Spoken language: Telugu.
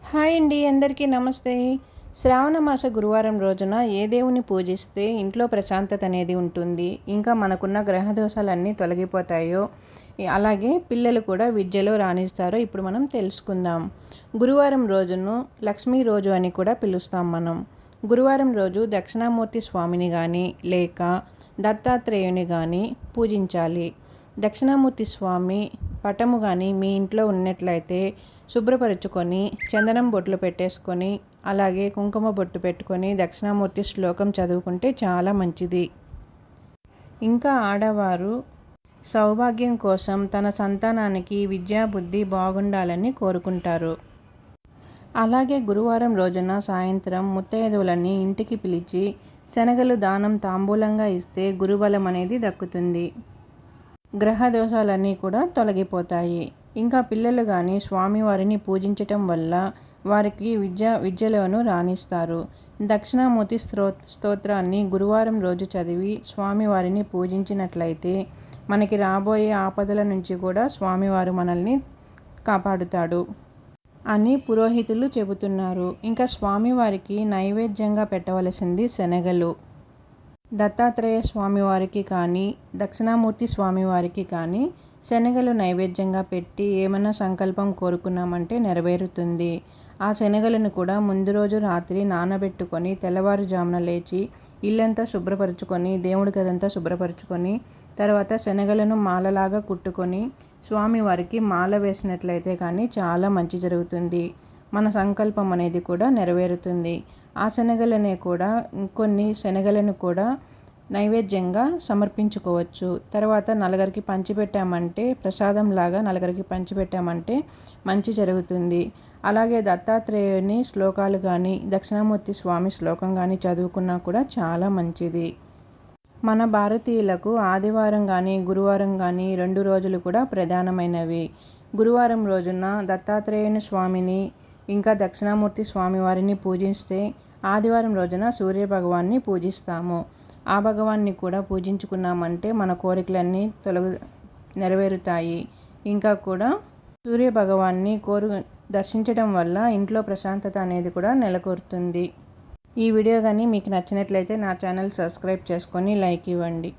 హాయ్ అండి, అందరికీ నమస్తే. శ్రావణ మాస గురువారం రోజున ఏ దేవుని పూజిస్తే ఇంట్లో ప్రశాంతత అనేది ఉంటుంది, ఇంకా మనకున్న గ్రహ దోషాలన్నీ తొలగిపోతాయో, అలాగే పిల్లలు కూడా విద్యలో రాణిస్తారో ఇప్పుడు మనం తెలుసుకుందాం. గురువారం రోజును లక్ష్మీ రోజు అని కూడా పిలుస్తాం మనం. గురువారం రోజు దక్షిణామూర్తి స్వామిని కానీ లేక దత్తాత్రేయుని కానీ పూజించాలి. దక్షిణామూర్తి స్వామి పటము కానీ మీ ఇంట్లో ఉన్నట్లయితే శుభ్రపరుచుకొని చందనం బొట్లు పెట్టేసుకొని అలాగే కుంకుమ బొట్టు పెట్టుకొని దక్షిణామూర్తి శ్లోకం చదువుకుంటే చాలా మంచిది. ఇంకా ఆడవారు సౌభాగ్యం కోసం తన సంతానానికి విద్యాబుద్ధి బాగుండాలని కోరుకుంటారు. అలాగే గురువారం రోజున సాయంత్రం ముత్తైదువులని ఇంటికి పిలిచి శనగలు దానం తాంబూలంగా ఇస్తే గురుబలం అనేది దక్కుతుంది. గ్రహ దోషాలన్నీ కూడా తొలగిపోతాయి. ఇంకా పిల్లలు కానీ స్వామివారిని పూజించటం వల్ల వారికి విద్యలోనూ రాణిస్తారు. దక్షిణామూర్తి స్తోత్రాన్ని గురువారం రోజు చదివి స్వామివారిని పూజించినట్లయితే మనకి రాబోయే ఆపదల నుంచి కూడా స్వామివారు మనల్ని కాపాడుతాడు అని పురోహితులు చెబుతున్నారు. ఇంకా స్వామివారికి నైవేద్యంగా పెట్టవలసింది శనగలు. దత్తాత్రేయ స్వామివారికి కానీ దక్షిణామూర్తి స్వామివారికి కానీ శనగలు నైవేద్యంగా పెట్టి ఏమైనా సంకల్పం కోరుకున్నామంటే నెరవేరుతుంది. ఆ శనగలను కూడా ముందు రోజు రాత్రి నానబెట్టుకొని తెల్లవారుజామున లేచి ఇల్లంతా శుభ్రపరుచుకొని దేవుడి గదంతా శుభ్రపరుచుకొని తర్వాత శనగలను మాలలాగా కుట్టుకొని స్వామివారికి మాల వేసినట్లయితే కానీ చాలా మంచి జరుగుతుంది. మన సంకల్పం అనేది కూడా నెరవేరుతుంది. ఆ శనగలనే కూడా కొన్ని శనగలను కూడా నైవేద్యంగా సమర్పించుకోవచ్చు. తర్వాత నలుగురికి పంచిపెట్టామంటే ప్రసాదంలాగా నలుగురికి పంచిపెట్టామంటే మంచి జరుగుతుంది. అలాగే దత్తాత్రేయుని శ్లోకాలు కానీ దక్షిణామూర్తి స్వామి శ్లోకం కానీ చదువుకున్నా కూడా చాలా మంచిది. మన భారతీయులకు ఆదివారం కానీ గురువారం కానీ 2 రోజులు కూడా ప్రధానమైనవి. గురువారం రోజున దత్తాత్రేయుని స్వామిని ఇంకా దక్షిణామూర్తి స్వామివారిని పూజిస్తే ఆదివారం రోజున సూర్యభగవాన్ని పూజిస్తాము. ఆ భగవాన్ని కూడా పూజించుకున్నామంటే మన కోరికలన్నీ నెరవేరుతాయి. ఇంకా కూడా సూర్యభగవాన్ని దర్శించడం వల్ల ఇంట్లో ప్రశాంతత అనేది కూడా నెలకొరుతుంది. ఈ వీడియో కానీ మీకు నచ్చినట్లయితే నా ఛానల్ సబ్స్క్రైబ్ చేసుకొని లైక్ ఇవ్వండి.